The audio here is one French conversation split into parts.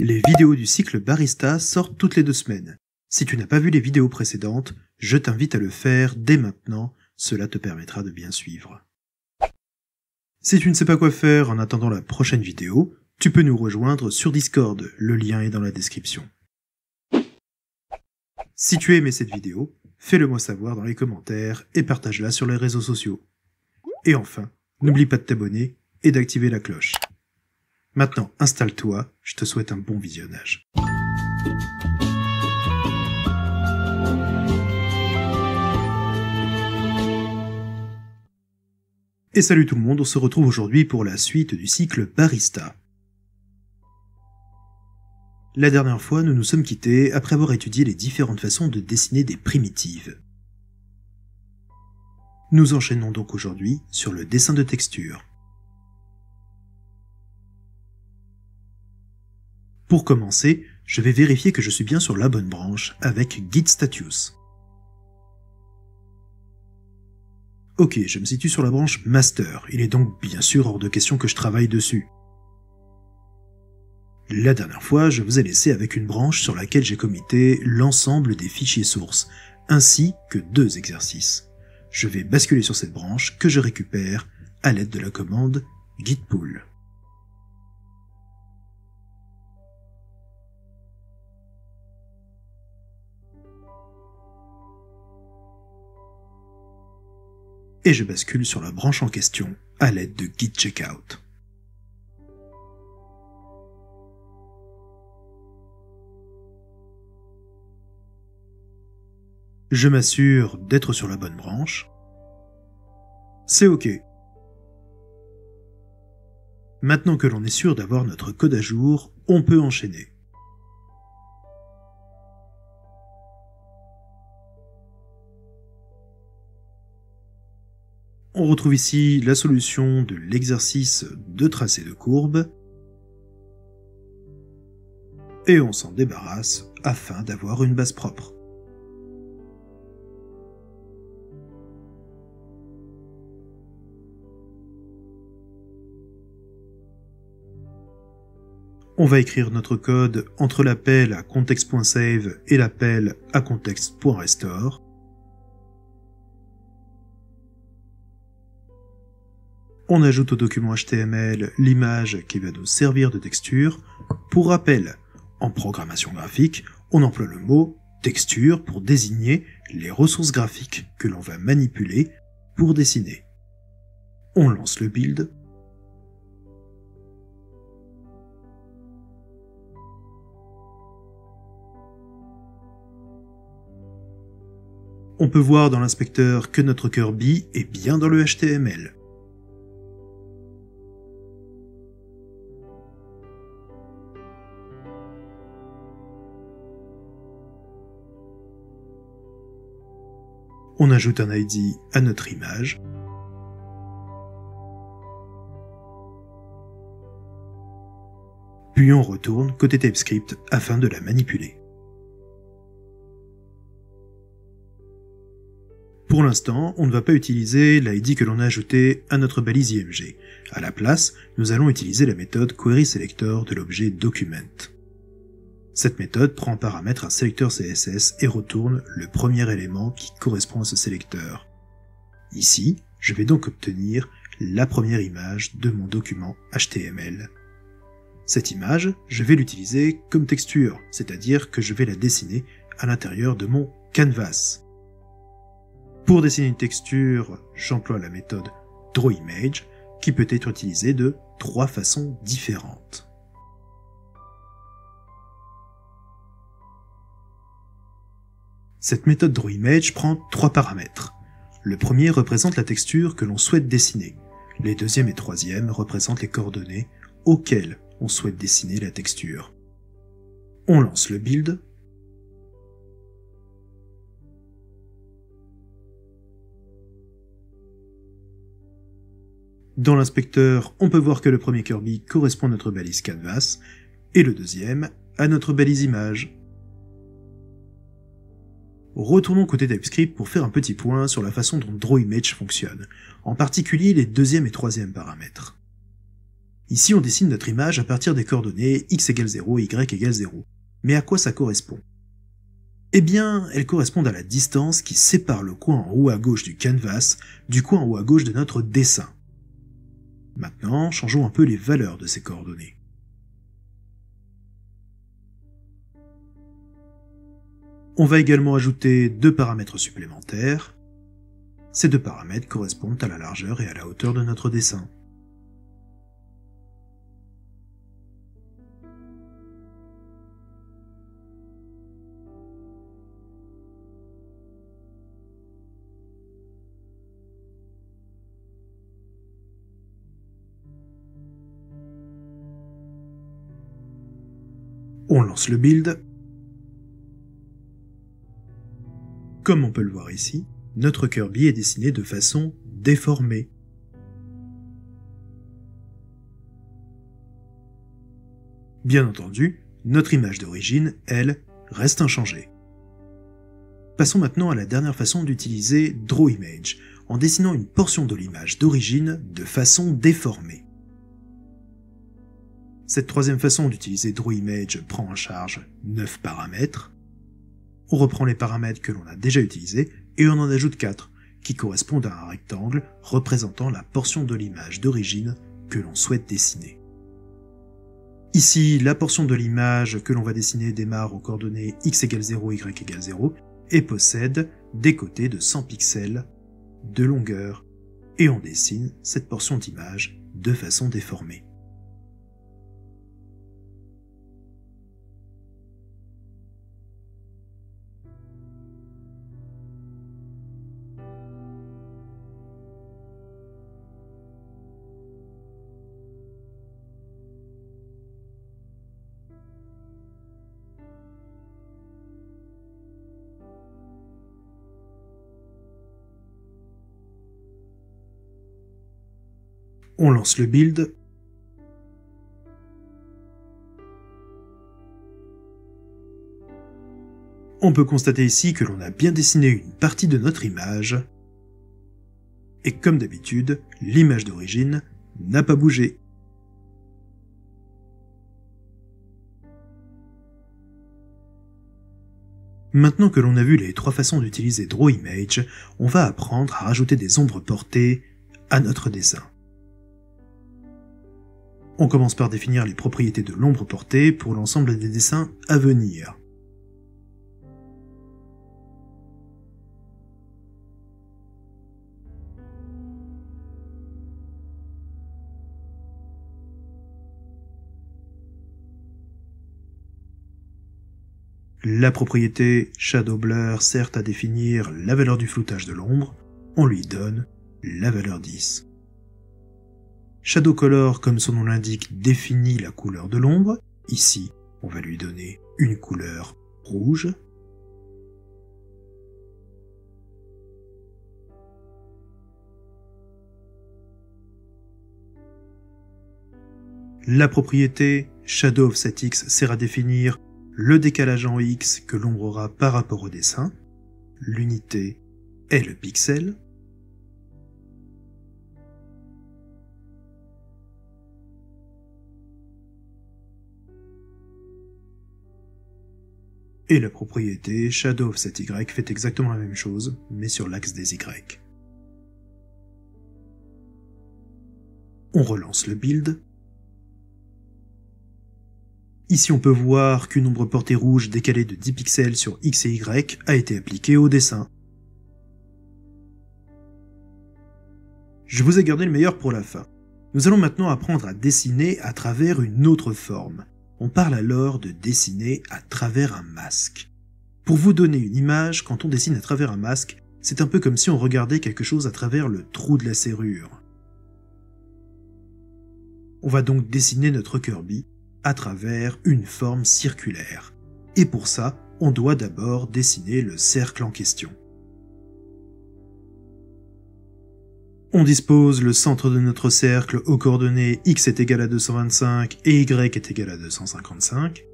Les vidéos du cycle Barista sortent toutes les 2 semaines. Si tu n'as pas vu les vidéos précédentes, je t'invite à le faire dès maintenant, cela te permettra de bien suivre. Si tu ne sais pas quoi faire en attendant la prochaine vidéo, tu peux nous rejoindre sur Discord, le lien est dans la description. Si tu as aimé cette vidéo, fais-le moi savoir dans les commentaires et partage-la sur les réseaux sociaux. Et enfin, n'oublie pas de t'abonner et d'activer la cloche. Maintenant, installe-toi, je te souhaite un bon visionnage. Et salut tout le monde, on se retrouve aujourd'hui pour la suite du cycle Barista. La dernière fois, nous nous sommes quittés après avoir étudié les différentes façons de dessiner des primitives. Nous enchaînons donc aujourd'hui sur le dessin de texture. Pour commencer, je vais vérifier que je suis bien sur la bonne branche avec Git Status. Ok, je me situe sur la branche Master, il est donc bien sûr hors de question que je travaille dessus. La dernière fois, je vous ai laissé avec une branche sur laquelle j'ai commité l'ensemble des fichiers sources, ainsi que 2 exercices. Je vais basculer sur cette branche que je récupère à l'aide de la commande git pull. Et je bascule sur la branche en question à l'aide de git checkout. Je m'assure d'être sur la bonne branche. C'est OK. Maintenant que l'on est sûr d'avoir notre code à jour, on peut enchaîner. On retrouve ici la solution de l'exercice de tracé de courbe. Et on s'en débarrasse afin d'avoir une base propre. On va écrire notre code entre l'appel à context.save et l'appel à context.restore. On ajoute au document HTML l'image qui va nous servir de texture. Pour rappel, en programmation graphique, on emploie le mot texture pour désigner les ressources graphiques que l'on va manipuler pour dessiner. On lance le build. On peut voir dans l'inspecteur que notre Kirby est bien dans le HTML. On ajoute un ID à notre image. Puis on retourne côté TypeScript afin de la manipuler. Pour l'instant, on ne va pas utiliser l'ID que l'on a ajouté à notre balise IMG. À la place, nous allons utiliser la méthode querySelector de l'objet document. Cette méthode prend en paramètre un sélecteur CSS et retourne le premier élément qui correspond à ce sélecteur. Ici, je vais donc obtenir la première image de mon document HTML. Cette image, je vais l'utiliser comme texture, c'est-à-dire que je vais la dessiner à l'intérieur de mon canvas. Pour dessiner une texture, j'emploie la méthode drawImage qui peut être utilisée de 3 façons différentes. Cette méthode drawImage prend 3 paramètres. Le premier représente la texture que l'on souhaite dessiner. Les deuxième et troisième représentent les coordonnées auxquelles on souhaite dessiner la texture. On lance le build. Dans l'inspecteur, on peut voir que le premier Kirby correspond à notre balise canvas et le deuxième à notre balise image. Retournons côté TypeScript pour faire un petit point sur la façon dont drawImage fonctionne, en particulier les deuxième et troisième paramètres. Ici, on dessine notre image à partir des coordonnées x égale 0 et y égale 0. Mais à quoi ça correspond? Eh bien, elles correspondent à la distance qui sépare le coin en haut à gauche du canvas du coin en haut à gauche de notre dessin. Maintenant, changeons un peu les valeurs de ces coordonnées. On va également ajouter 2 paramètres supplémentaires. Ces 2 paramètres correspondent à la largeur et à la hauteur de notre dessin. On lance le build. Comme on peut le voir ici, notre Kirby est dessiné de façon déformée. Bien entendu, notre image d'origine, elle, reste inchangée. Passons maintenant à la dernière façon d'utiliser DrawImage, en dessinant une portion de l'image d'origine de façon déformée. Cette troisième façon d'utiliser DrawImage prend en charge 9 paramètres. On reprend les paramètres que l'on a déjà utilisés et on en ajoute 4, qui correspondent à un rectangle représentant la portion de l'image d'origine que l'on souhaite dessiner. Ici, la portion de l'image que l'on va dessiner démarre aux coordonnées x égale 0, y égale 0 et possède des côtés de 100 pixels de longueur, et on dessine cette portion d'image de façon déformée. On lance le build. On peut constater ici que l'on a bien dessiné une partie de notre image, et comme d'habitude, l'image d'origine n'a pas bougé. Maintenant que l'on a vu les 3 façons d'utiliser DrawImage, on va apprendre à rajouter des ombres portées à notre dessin. On commence par définir les propriétés de l'ombre portée pour l'ensemble des dessins à venir. La propriété Shadow Blur sert à définir la valeur du floutage de l'ombre, on lui donne la valeur 10. Shadow Color, comme son nom l'indique, définit la couleur de l'ombre. Ici, on va lui donner une couleur rouge. La propriété Shadow Offset X sert à définir le décalage en X que l'ombre aura par rapport au dessin. L'unité est le pixel. Et la propriété Shadow Offset Y fait exactement la même chose, mais sur l'axe des Y. On relance le build. Ici on peut voir qu'une ombre portée rouge décalée de 10 pixels sur X et Y a été appliquée au dessin. Je vous ai gardé le meilleur pour la fin. Nous allons maintenant apprendre à dessiner à travers une autre forme. On parle alors de dessiner à travers un masque. Pour vous donner une image, quand on dessine à travers un masque, c'est un peu comme si on regardait quelque chose à travers le trou de la serrure. On va donc dessiner notre Kirby à travers une forme circulaire. Et pour ça, on doit d'abord dessiner le cercle en question. On dispose le centre de notre cercle aux coordonnées x est égal à 225 et y est égal à 255.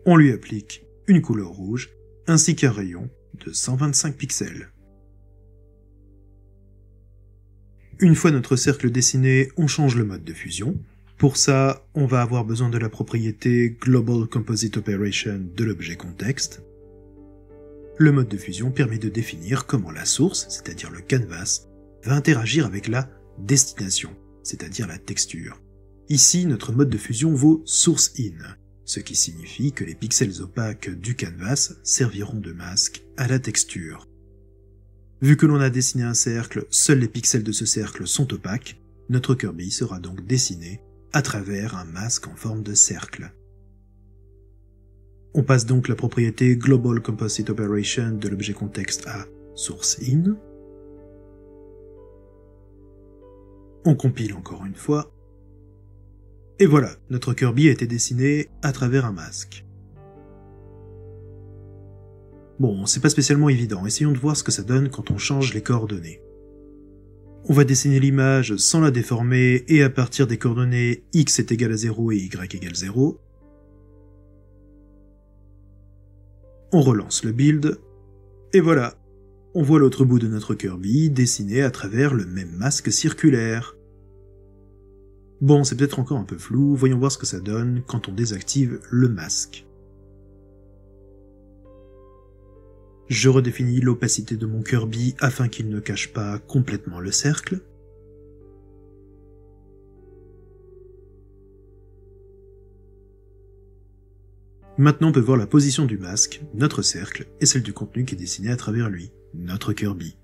On lui applique une couleur rouge ainsi qu'un rayon de 125 pixels. Une fois notre cercle dessiné, on change le mode de fusion. Pour ça, on va avoir besoin de la propriété Global Composite Operation de l'objet contexte. Le mode de fusion permet de définir comment la source, c'est-à-dire le canvas, va interagir avec la destination, c'est-à-dire la texture. Ici, notre mode de fusion vaut source-in, ce qui signifie que les pixels opaques du canvas serviront de masque à la texture. Vu que l'on a dessiné un cercle, seuls les pixels de ce cercle sont opaques, notre Kirby sera donc dessiné à travers un masque en forme de cercle. On passe donc la propriété Global Composite Operation de l'objet contexte à source-in. On compile encore une fois. Et voilà, notre Kirby a été dessiné à travers un masque. Bon, c'est pas spécialement évident, essayons de voir ce que ça donne quand on change les coordonnées. On va dessiner l'image sans la déformer et à partir des coordonnées x est égal à 0 et y égale 0. On relance le build, et voilà, on voit l'autre bout de notre Kirby dessiné à travers le même masque circulaire. Bon, c'est peut-être encore un peu flou, voyons voir ce que ça donne quand on désactive le masque. Je redéfinis l'opacité de mon Kirby afin qu'il ne cache pas complètement le cercle. Maintenant on peut voir la position du masque, notre cercle, et celle du contenu qui est dessiné à travers lui, notre Kirby.